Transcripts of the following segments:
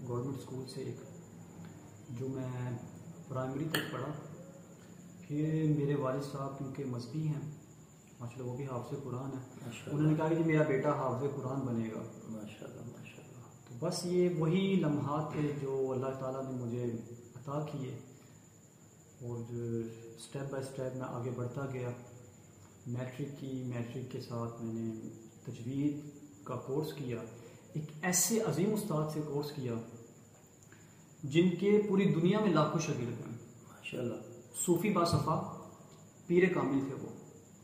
Government school سے ایک، جو میں پرائمری تک پڑھا. پھر میرے والد صاحب کیونکہ مذہبی ہیں ماشاء اللہ، وہ بھی حافظ قرآن ہے، انہوں نے کہا کہ میرا بیٹا حافظ قرآن بنے گا. ماشاء اللہ ماشاء اللہ. تو بس یہ وہی لمحات تھے جو اللہ تعالیٰ نے مجھے عطا کیے، اور جو اسٹیپ بائی اسٹیپ میں آگے بڑھتا گیا. میٹرک کے ساتھ میں نے تجوید کا کورس کیا، ایک ایسے عظیم استاد سے کورس کیا جن کے پوری دنیا میں لاکھوں شاگرد ہیں ماشاء اللہ. صوفی باصفا پیر کامل تھے وہ،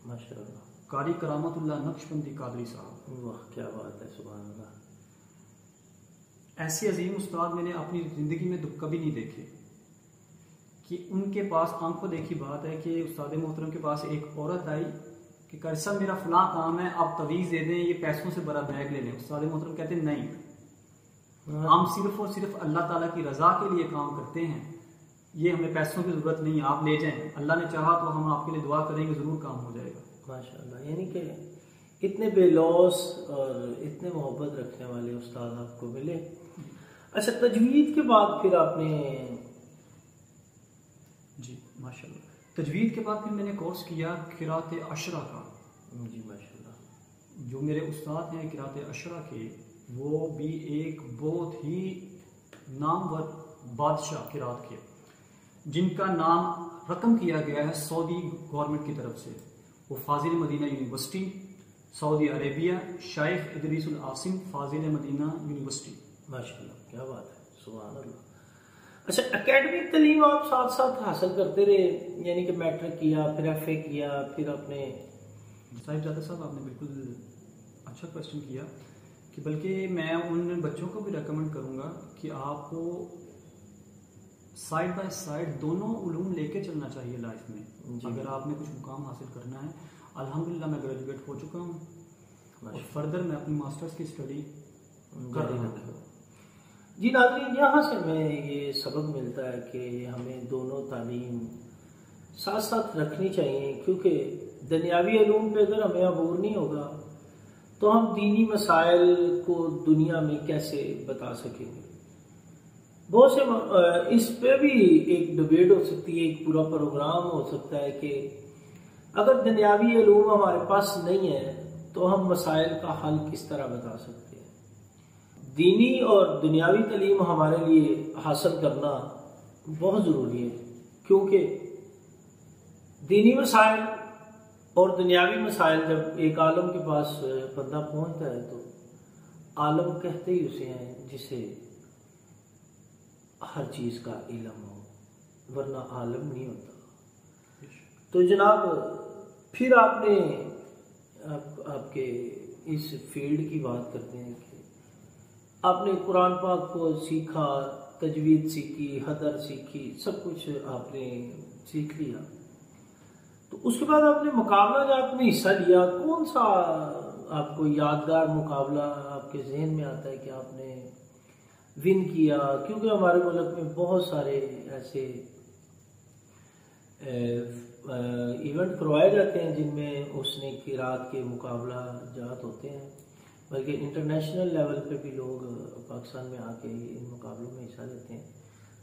ماشاء اللہ. قاری کرامت اللہ نقشبندی قادری صاحب. واہ کیا بات ہے، سبحان اللہ. ایسے عظیم استاد میں نے اپنی زندگی میں کبھی نہیں دیکھے کہ ان کے پاس آنکھ کو دیکھی بات ہے کہ استاد محترم کے پاس ایک عورت آئی کہ قاری صاحب میرا فلاں کام ہے، آپ تویز دے دیں، یہ پیسوں سے بڑا بیگ لے لیں. استاد محترم کہتے ہیں نہیں، ہم صرف اور صرف اللہ تعالیٰ کی رضا کے لیے کام کرتے ہیں، یہ ہمیں پیسوں کی ضرورت نہیں ہے، آپ لے جائیں، اللہ نے چاہا تو ہم آپ کے لیے دعا کریں گے، ضرور کام ہو جائے گا. ماشاء اللہ. یعنی کہ اتنے بے لوث اور اتنے محبت رکھنے والے استاد آپ کو ملے. اچھا، تجوید کے بعد پھر آپ نے؟ جی ماشاء اللہ. تجوید کے بعد پھر میں نے کورس کیا قرات عشرہ کا. جی ماشاء اللہ. جو میرے استاد ہیں قرات عشرہ کے، وہ بھی ایک بہت ہی نامور بادشاہ قرات کے، جن کا نام رقم کیا گیا ہے سعودی گورنمنٹ کی طرف سے. وہ فاضل مدینہ یونیورسٹی سعودی عربیہ، شیخ ادریس العاصم فاضل مدینہ یونیورسٹی. ماشاء اللہ کیا بات ہے، سبحان اللہ. اچھا، اکیڈمک تعلیم آپ ساتھ ساتھ حاصل کرتے رہے، یعنی کہ میٹرک کیا، پھر ایف اے کیا، پھر اپنے؟ صاحبزادہ صاحب آپ نے بالکل اچھا کوشچن کیا، کہ بلکہ میں ان بچوں کو بھی ریکمنڈ کروں گا کہ آپ کو سائڈ بائی سائڈ دونوں علوم لے کے چلنا چاہیے لائف میں. اگر آپ نے کچھ مقام حاصل کرنا ہے، الحمدللہ میں گریجویٹ ہو چکا ہوں اور فردر میں اپنی ماسٹرز کی اسٹڈی کر رہا ہوں. جی ناظرین، یہاں سے ہمیں یہ سبق ملتا ہے کہ ہمیں دونوں تعلیم ساتھ ساتھ رکھنی چاہیے، کیونکہ دنیاوی علوم پہ اگر ہمیں عبور نہیں ہوگا تو ہم دینی مسائل کو دنیا میں کیسے بتا سکیں گے. بہت سے اس پہ بھی ایک ڈبیٹ ہو سکتی ہے، ایک پورا پروگرام ہو سکتا ہے کہ اگر دنیاوی علوم ہمارے پاس نہیں ہے تو ہم مسائل کا حل کس طرح بتا سکتے ہیں. دینی اور دنیاوی تعلیم ہمارے لیے حاصل کرنا بہت ضروری ہے، کیونکہ دینی مسائل اور دنیاوی مسائل جب ایک عالم کے پاس بندہ پہنچتا ہے تو عالم کہتے ہی اسے ہیں جسے ہر چیز کا علم ہو، ورنہ عالم نہیں ہوتا. تو جناب پھر آپ نے آپ کے اس فیلڈ کی بات کرتے ہیں کہ آپ نے قرآن پاک کو سیکھا، تجوید سیکھی، حدر سیکھی، سب کچھ آپ نے سیکھ لیا. تو اس کے بعد آپ نے مقابلہ جات میں حصہ لیا. کون سا آپ کو یادگار مقابلہ آپ کے ذہن میں آتا ہے کہ آپ نے ون کیا؟ کیونکہ ہمارے ملک میں بہت سارے ایسے ایونٹ کروائے جاتے ہیں جن میں اس نے قرات کے مقابلہ جات ہوتے ہیں، بلکہ انٹرنیشنل لیول پہ بھی لوگ پاکستان میں آ کے ان مقابلوں میں حصہ لیتے ہیں.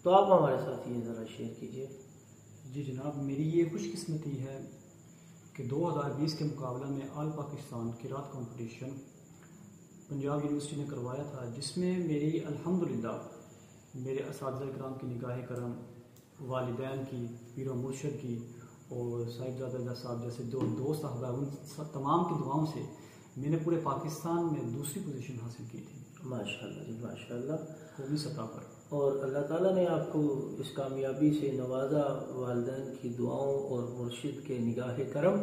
تو آپ ہمارے ساتھ یہ ذرا شیئر کیجیے. جی جناب، میری یہ خوش قسمتی ہے کہ 2020 کے مقابلہ میں آل پاکستان قرات کمپٹیشن پنجاب یونیورسٹی نے کروایا تھا، جس میں میری الحمدللہ میرے اساتذہ کرام کی نگاہ کرم، والدین کی، پیر و مرشد کی، اور صاحبزادہ صاحب جیسے جو دوست احباب، ان تمام کی دعاؤں سے میں نے پورے پاکستان میں دوسری پوزیشن حاصل کی تھی. ماشاء اللہ جی، ماشاء اللہ. قومی سطح پر. اور اللہ تعالیٰ نے آپ کو اس کامیابی سے نوازا، والدین کی دعاؤں اور مرشد کے نگاہ کرم.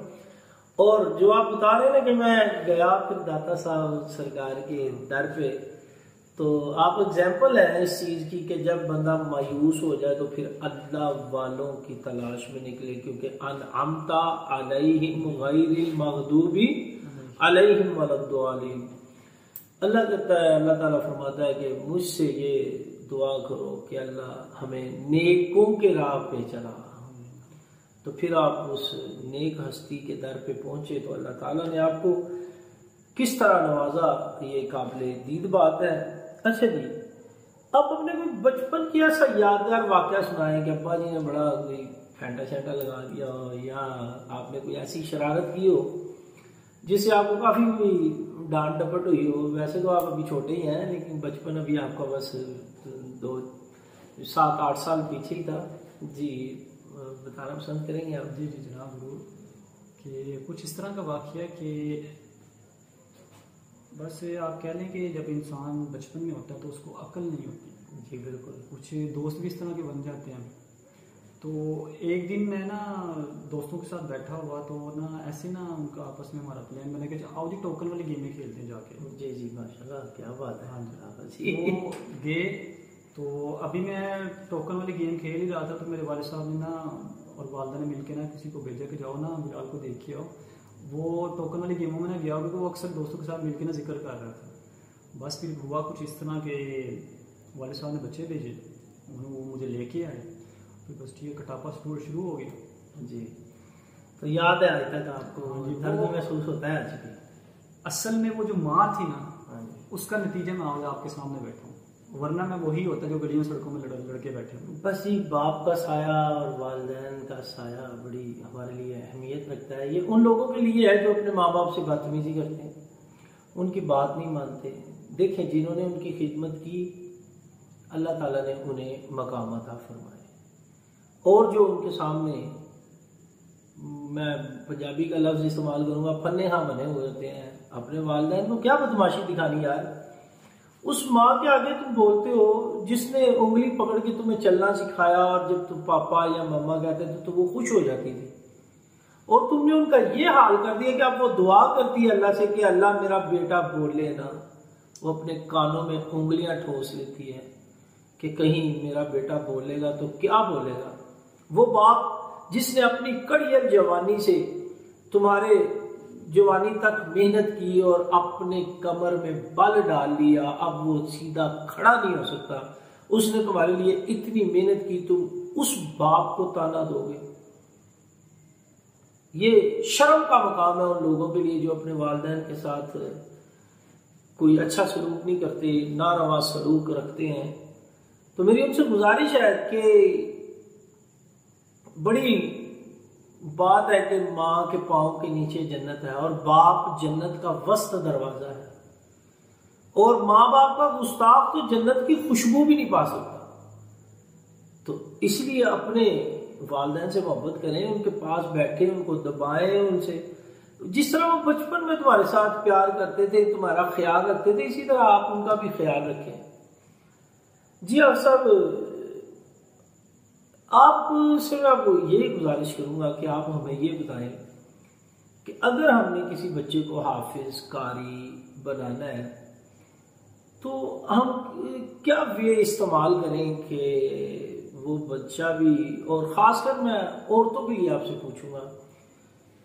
اور جو آپ بتا رہے ہیں نا کہ میں گیا پھر داتا صاحب سرکار کے در پہ، تو آپ ایگزامپل ہے اس چیز کی کہ جب بندہ مایوس ہو جائے تو پھر اللہ والوں کی تلاش میں نکلے، کیونکہ انعمت علیہم غیر المغضوب علیہم ولا الضالین. اللہ کہتا ہے، اللہ تعالیٰ فرماتا ہے کہ مجھ سے یہ دعا کرو کہ اللہ ہمیں نیکوں کے راہ پہ چلا. تو پھر آپ اس نیک ہستی کے در پہ پہنچے تو اللہ تعالیٰ نے آپ کو کس طرح نوازا، یہ قابل دید بات ہے. اچھا جی، آپ اپنے کوئی بچپن کی ایسا یادگار واقعہ سنائیں کہ ابا جی نے بڑا کوئی پھینٹا شینٹا لگا دیا ہو یا آپ نے کوئی ایسی شرارت کی ہو جس سے آپ کو کافی ڈانٹ ڈپٹ ہوئی ہو. ویسے تو آپ ابھی چھوٹے ہی ہیں لیکن بچپن ابھی آپ کا بس 7-8 سال پیچھے ہی تھا. جی بتانا پسند کریں گے آپ؟ جی جناب ضرور. کہ کچھ اس طرح کا واقعہ کہ بس آپ کہہ لیں کہ جب انسان بچپن میں ہوتا ہے تو اس کو عقل نہیں ہوتی. جی بالکل. کچھ دوست بھی اس طرح کے بن جاتے ہیں. تو ایک دن میں نا دوستوں کے ساتھ بیٹھا ہوا تو نا ایسے نا ان کا آپس میں ہمارا پلان بنا کہ آؤ جی ٹوکن والی گیمیں کھیلتے ہیں جا کے. جی جی ماشاء اللہ کیا بات ہے. ہاں جی وہ گئے. تو ابھی میں ٹوکن والی گیم کھیل ہی رہا تھا تو میرے والد صاحب نے نا اور والدہ نے مل کے نا کسی کو بھیجا کہ جاؤ نا بلال کو دیکھ کے آؤ. وہ ٹوکن والی گیموں میں نا گیا کیونکہ وہ اکثر دوستوں کے ساتھ مل کے نا ذکر کر رہا تھا. بس پھر ہوا کچھ اس طرح کہ والد صاحب نے بچے بھیجے, وہ مجھے لے کے آئے. پھر بس ٹھیک کٹاپا شروع ہو گیا. جی تو یاد ہے آج تک آپ کو درد محسوس ہوتا ہے آج بھی؟ اصل میں وہ جو ماں تھی نا اس کا نتیجہ میں آج آپ کے سامنے بیٹھا ہوں, ورنہ میں وہی ہوتا جو گلیوں سڑکوں میں لڑکے بیٹھے ہوں. بس یہ باپ کا سایہ اور والدین کا سایہ بڑی ہمارے لیے اہمیت رکھتا ہے. یہ ان لوگوں کے لیے ہے جو اپنے ماں باپ سے بدتمیزی کرتے ہیں, ان کی بات نہیں مانتے. دیکھیں جنہوں نے ان کی خدمت کی اللہ تعالیٰ نے انہیں مقام عطا فرمائے, اور جو ان کے سامنے میں پنجابی کا لفظ استعمال کروں گا پنے ہاں بنے ہوئے ہوتے ہیں. اپنے والدین کو کیا بدماشی دکھانی یار. اس ماں کے آگے تم بولتے ہو جس نے انگلی پکڑ کے تمہیں چلنا سکھایا, اور جب تم پاپا یا مما کہتے تھے تو وہ خوش ہو جاتی تھی, اور تم نے ان کا یہ حال کر دیا کہ اب وہ دعا کرتی ہے اللہ سے کہ اللہ میرا بیٹا بولے نا. وہ اپنے کانوں میں انگلیاں ٹھوس لیتی ہے کہ کہیں میرا بیٹا بولے گا تو کیا بولے گا. وہ باپ جس نے اپنی کڑیل جوانی سے تمہارے جوانی تک محنت کی اور اپنے کمر میں بل ڈال لیا, اب وہ سیدھا کھڑا نہیں ہو سکتا. اس نے تمہارے لیے اتنی محنت کی, تم اس باپ کو تانا دو گے. یہ شرم کا مقام ہے ان لوگوں کے لیے جو اپنے والدین کے ساتھ کوئی اچھا سلوک نہیں کرتے, ناروا سلوک رکھتے ہیں. تو میری ان سے گزارش ہے کہ بڑی بات ہے کہ ماں کے پاؤں کے نیچے جنت ہے, اور باپ جنت کا وسط دروازہ ہے, اور ماں باپ کا گستاخ تو جنت کی خوشبو بھی نہیں پا سکتا. تو اس لیے اپنے والدین سے محبت کریں, ان کے پاس بیٹھیں, ان کو دبائیں, ان سے جس طرح وہ بچپن میں تمہارے ساتھ پیار کرتے تھے, تمہارا خیال رکھتے تھے, اسی طرح آپ ان کا بھی خیال رکھیں. جی آپ صاحب, آپ سے میں آپ کو یہ گزارش کروں گا کہ آپ ہمیں یہ بتائیں کہ اگر ہم نے کسی بچے کو حافظ قاری بنانا ہے تو ہم کیا وے استعمال کریں کہ وہ بچہ بھی, اور خاص کر میں عورتوں کے لیے آپ سے پوچھوں گا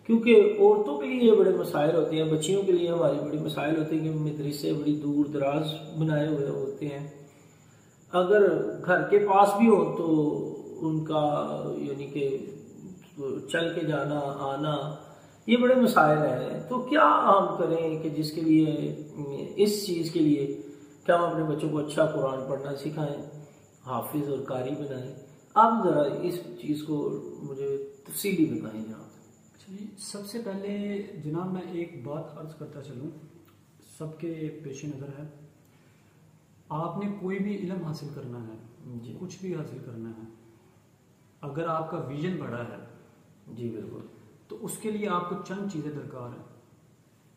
کیونکہ عورتوں کے لیے بڑے مسائل ہوتے ہیں, بچیوں کے لیے ہماری بڑی مسائل ہوتے ہیں کہ مدرسے بڑی دور دراز بنائے ہوئے ہوتے ہیں. اگر گھر کے پاس بھی ہو تو ان کا یعنی کہ چل کے جانا آنا یہ بڑے مسائل ہیں. تو کیا ہم کریں کہ جس کے لیے اس چیز کے لیے کیا ہم اپنے بچوں کو اچھا قرآن پڑھنا سکھائیں, حافظ اور قاری بنائیں؟ آپ ذرا اس چیز کو مجھے تفصیلی بتائیں جناب. جی سب سے پہلے جناب میں ایک بات عرض کرتا چلوں, سب کے پیش نظر ہے, آپ نے کوئی بھی علم حاصل کرنا ہے, جی کچھ بھی حاصل کرنا ہے, اگر آپ کا ویژن بڑا ہے جی بالکل, تو اس کے لیے آپ کو چند چیزیں درکار ہیں.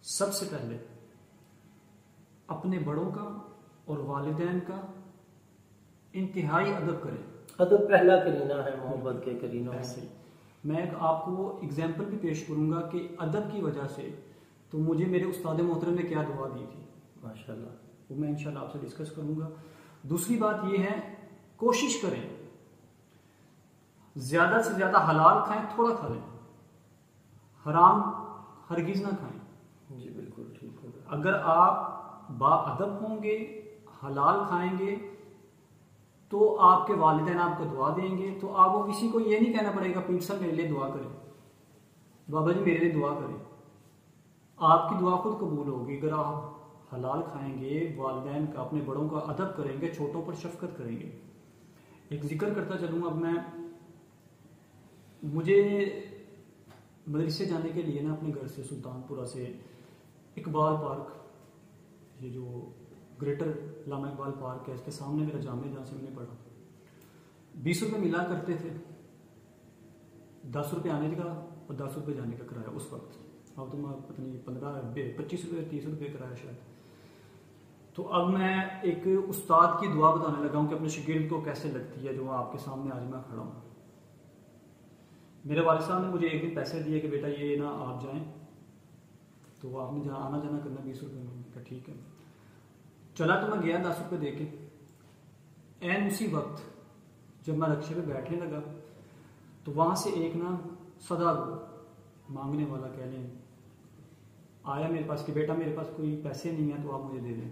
سب سے پہلے اپنے بڑوں کا اور والدین کا انتہائی ادب کریں. ادب پہلا کرینہ ہے محبت کے کرینوں میں. میں آپ کو ایگزامپل بھی پیش کروں گا کہ ادب کی وجہ سے تو مجھے میرے استاد محترم نے کیا دعا دی تھی, ماشاءاللہ, وہ میں انشاءاللہ آپ سے ڈسکس کروں گا. دوسری بات یہ ہے, کوشش کریں زیادہ سے زیادہ حلال کھائیں, تھوڑا کھا لیں, حرام ہرگز نہ کھائیں. جی بالکل ٹھیک ہوگا. اگر آپ با ادب ہوں گے, حلال کھائیں گے, تو آپ کے والدین آپ کو دعا دیں گے. تو آپ کو کسی کو یہ نہیں کہنا پڑے گا پیر صاحب میرے لیے دعا کریں, بابا جی میرے لیے دعا کریں. آپ کی دعا خود قبول ہوگی اگر آپ حلال کھائیں گے، والدین کا، اپنے بڑوں کا ادب کریں گے، چھوٹوں پر شفقت کریں گے۔ ایک ذکر کرتا چلوں اب میں، مجھے مدرسے جانے کے لیے نا اپنے گھر سے سلطان پورہ سے اقبال پارک، یہ جو گریٹر علامہ اقبال پارک ہے، اس کے سامنے میرا جامعہ جہاں سے میں نے پڑھا، 20 روپے ملا کرتے تھے، 10 روپے آنے کا اور 10 روپے جانے کا کرایہ اس وقت۔ اب تو میں پتہ نہیں 25 روپے 30 روپے کرایہ شاید۔ تو اب میں ایک استاد کی دعا بتانے لگا ہوں کہ اپنے شاگرد کو کیسے لگتی ہے، جو آپ کے سامنے آج میں کھڑا ہوں۔ میرے والد صاحب نے مجھے ایک دن پیسے دیے کہ بیٹا یہ نا آپ جائیں، تو آپ نے جہاں آنا جانا کرنا 20 روپے میں، کہا ٹھیک ہے۔ چلا تو میں گیا 10 روپے دے کے، این اسی وقت جب میں رکشے پہ بیٹھنے لگا تو وہاں سے ایک نا صدا مانگنے والا کہہ لیں آیا میرے پاس کہ بیٹا میرے پاس کوئی پیسے نہیں ہیں تو آپ مجھے دے دیں،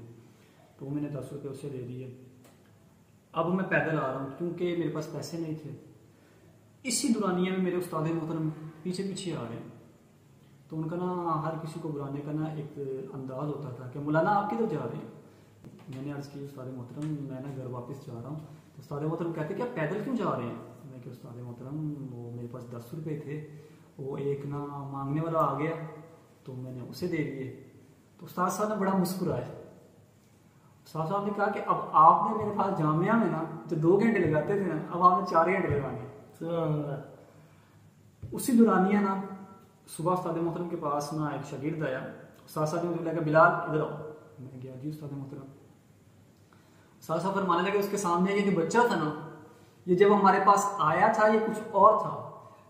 تو میں نے 10 روپے اسے دے دیے۔ اب میں پیدل آ رہا ہوں کیونکہ میرے پاس پیسے نہیں تھے۔ اسی دورانیہ میں میرے استاد محترم پیچھے پیچھے آ رہے ہیں، تو ان کا نا ہر کسی کو بلانے کا نا ایک انداز ہوتا تھا کہ مولانا آپ کدھر جا رہے ہیں؟ میں نے عرض کی استاد محترم میں نا گھر واپس جا رہا ہوں۔ تو استاد محترم کہتے کہ آپ پیدل کیوں جا رہے ہیں؟ میں کہ استاد محترم وہ میرے پاس 10 روپے تھے، وہ ایک نا مانگنے والا آ گیا تو میں نے اسے دے دیے۔ تو استاد صاحب نے بڑا مسکرائے۔ استاد صاحب نے کہا کہ اب آپ نے میرے پاس جامعہ میں نا جو 2 گھنٹے لگاتے تھے نا، اب آپ نے 4 گھنٹے لگانے۔ اسی دورانیہ نا صبح استاد محترم کے پاس نا ایک شاگرد آیا، استاد صاحب نے مجھے لگا بلال ادھر آؤ، میں گیا جی استاد محترم۔ استاد صاحب فرمانے لگے اس کے سامنے یہ جو بچہ تھا نا، یہ جب ہمارے پاس آیا تھا یہ کچھ اور تھا،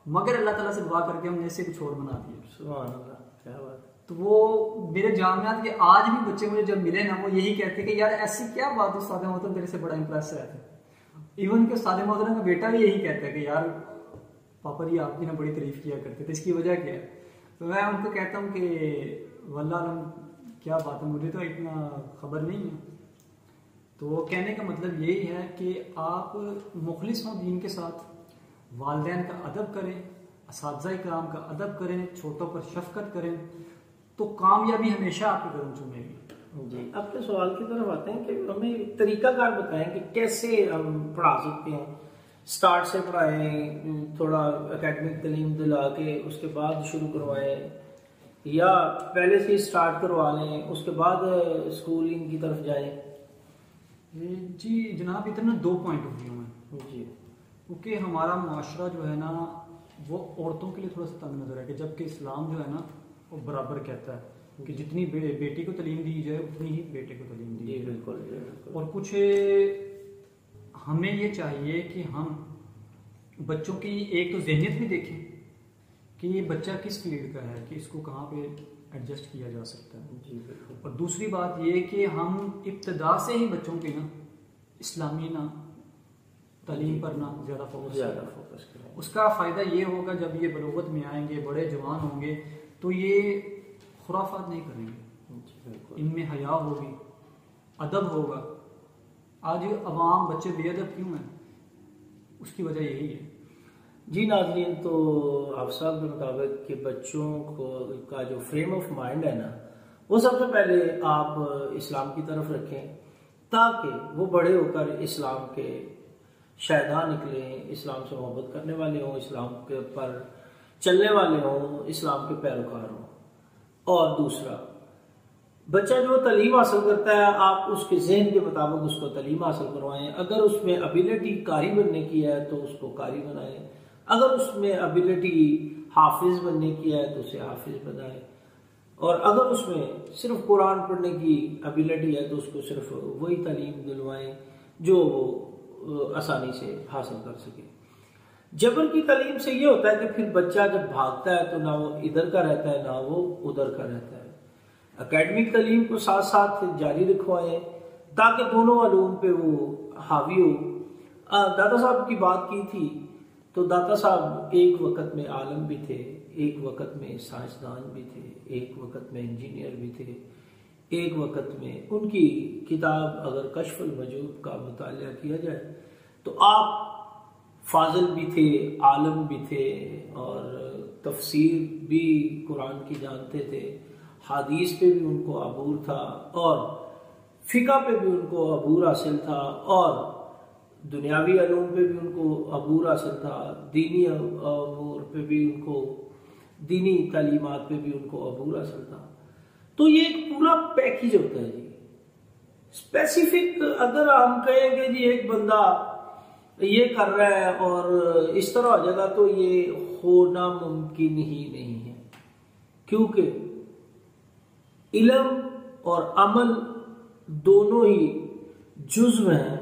مگر اللہ تعالیٰ سے دعا کر کے ہم نے اسے کچھ اور بنا دیا۔ سبحان اللہ، کیا بات۔ تو وہ میرے جامعات کے آج بھی بچے مجھے جب ملے نا وہ یہی کہتے کہ یار ایسی کیا بات ہے استاد محترم تیرے سے بڑا امپریس ہے۔ ایون کہ استاد محترم کا بیٹا بھی یہی کہتا ہے کہ یار پاپا جی آپ کی نا بڑی تعریف کیا کرتے تھے، اس کی وجہ کیا ہے؟ تو میں ان کو کہتا ہوں کہ واللہ علم کیا بات ہے، مجھے تو اتنا خبر نہیں ہے۔ تو کہنے کا مطلب یہی ہے کہ آپ مخلص ہوں دین کے ساتھ، والدین کا ادب کریں، اساتذہ کرام کا ادب کریں، چھوٹوں پر شفقت کریں، تو کامیابی ہمیشہ آپ کے قدم چومے گی۔ جی اپنے سوال کی طرف آتے ہیں کہ ہمیں طریقہ کار بتائیں کہ کیسے ہم پڑھا سکتے ہیں، سٹارٹ سے پڑھائیں، تھوڑا اکیڈمک تعلیم دلا کے اس کے بعد شروع کروائیں، یا پہلے سے سٹارٹ کروا لیں اس کے بعد اسکولنگ کی طرف جائیں؟ جی جناب اتنا 2 پوائنٹ آف ویو ہیں جی، کیونکہ ہمارا معاشرہ جو ہے نا وہ عورتوں کے لیے تھوڑا سا تنگ نظر ہے، کہ جبکہ اسلام جو ہے نا وہ برابر کہتا ہے کہ جتنی بیٹی کو تعلیم دی جائے اتنی ہی بیٹے کو تعلیم دی جائے۔ بالکل۔ اور کچھ ہمیں یہ چاہیے کہ ہم بچوں کی ایک تو ذہنیت بھی دیکھیں کہ یہ بچہ کس فیلڈ کا ہے، کہ اس کو کہاں پہ ایڈجسٹ کیا جا سکتا ہے۔ جی بالکل۔ اور دوسری بات یہ کہ ہم ابتدا سے ہی بچوں کے نا اسلامی نا تعلیم پر نا زیادہ فوکس کریں۔ اس کا فائدہ یہ ہوگا جب یہ بلوغت میں آئیں گے، بڑے جوان ہوں گے، تو یہ خرافات نہیں کریں گے، ان میں حیا ہوگی، ادب ہوگا۔ آج عوام بچے بے ادب کیوں ہیں؟ اس کی وجہ یہی ہے۔ جی ناظرین، تو آپ صاحب کے مطابق کہ بچوں کو کا جو فریم آف مائنڈ ہے نا وہ سب سے پہلے آپ اسلام کی طرف رکھیں، تاکہ وہ بڑے ہو کر اسلام کے شائداں نکلیں، اسلام سے محبت کرنے والے ہوں، اسلام کے پر چلنے والے ہوں، اسلام کے پیروکار ہوں۔ اور دوسرا، بچہ جو تعلیم حاصل کرتا ہے آپ اس کے ذہن کے مطابق اس کو تعلیم حاصل کروائیں۔ اگر اس میں ابیلٹی قاری بننے کی ہے تو اس کو قاری بنائیں، اگر اس میں ابیلٹی حافظ بننے کی ہے تو اسے حافظ بنائیں، اور اگر اس میں صرف قرآن پڑھنے کی ابیلٹی ہے تو اس کو صرف وہی تعلیم دلوائیں جو وہ آسانی سے حاصل کر سکے۔ جبر کی تعلیم سے یہ ہوتا ہے کہ پھر بچہ جب بھاگتا ہے تو نہ وہ ادھر کا رہتا ہے نہ وہ ادھر کا رہتا ہے۔ اکیڈمک تعلیم کو ساتھ ساتھ جاری رکھوائیں تاکہ دونوں علوم پہ وہ حاوی ہو۔ دادا صاحب کی بات کی تھی تو دادا صاحب ایک وقت میں عالم بھی تھے، ایک وقت میں سائنسدان بھی تھے، ایک وقت میں انجینئر بھی تھے، ایک وقت میں ان کی کتاب اگر کشف المجوب کا مطالعہ کیا جائے تو آپ فاضل بھی تھے، عالم بھی تھے، اور تفسیر بھی قرآن کی جانتے تھے، حدیث پہ بھی ان کو عبور تھا اور فقہ پہ بھی ان کو عبور حاصل تھا اور دنیاوی علوم پہ بھی ان کو عبور حاصل تھا، دینی امور پہ بھی ان کو، دینی تعلیمات پہ بھی ان کو عبور حاصل تھا۔ تو یہ ایک پورا پیکیج ہوتا ہے جی۔ اسپیسیفک اگر ہم کہیں کہ جی ایک بندہ یہ کر رہا ہے اور اس طرح ہو جائے گا تو یہ ہونا ممکن ہی نہیں ہے، کیونکہ علم اور عمل دونوں ہی جزو ہیں،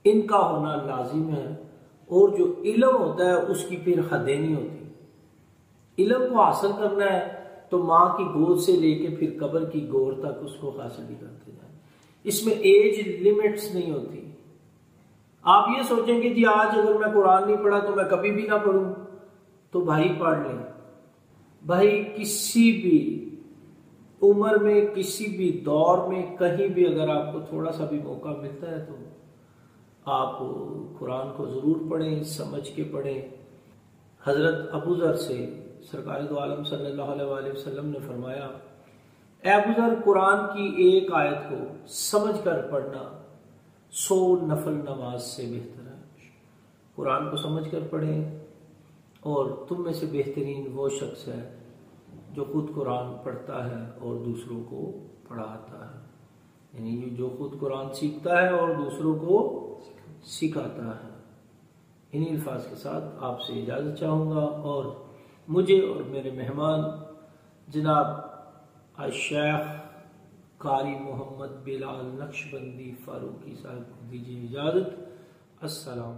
ان کا ہونا لازم ہے، اور جو علم ہوتا ہے اس کی پھر حدیں نہیں ہوتی۔ علم کو حاصل کرنا ہے تو ماں کی گود سے لے کے پھر قبر کی گور تک اس کو حاصل ہی کرتے جائیں، اس میں ایج لیمٹس نہیں ہوتی۔ آپ یہ سوچیں کہ جی آج اگر میں قرآن نہیں پڑھا تو میں کبھی بھی نہ پڑھوں، تو بھائی پڑھ لیں۔ بھائی کسی بھی عمر میں، کسی بھی دور میں، کہیں بھی اگر آپ کو تھوڑا سا بھی موقع ملتا ہے تو آپ قرآن کو ضرور پڑھیں، سمجھ کے پڑھیں۔ حضرت ابو ذر سے سرکار دو عالم صلی اللہ علیہ وآلہ وسلم نے فرمایا، اے ابو ذر، قرآن کی ایک آیت کو سمجھ کر پڑھنا 100 نفل نماز سے بہتر ہے۔ قرآن کو سمجھ کر پڑھیں، اور تم میں سے بہترین وہ شخص ہے جو خود قرآن پڑھتا ہے اور دوسروں کو پڑھاتا ہے، یعنی جو خود قرآن سیکھتا ہے اور دوسروں کو سکھاتا ہے۔ انہی الفاظ کے ساتھ آپ سے اجازت چاہوں گا، اور مجھے اور میرے مہمان جناب الشیخ قاری محمد بلال نقشبندی فاروقی صاحب کو دیجیے اجازت۔ السلام۔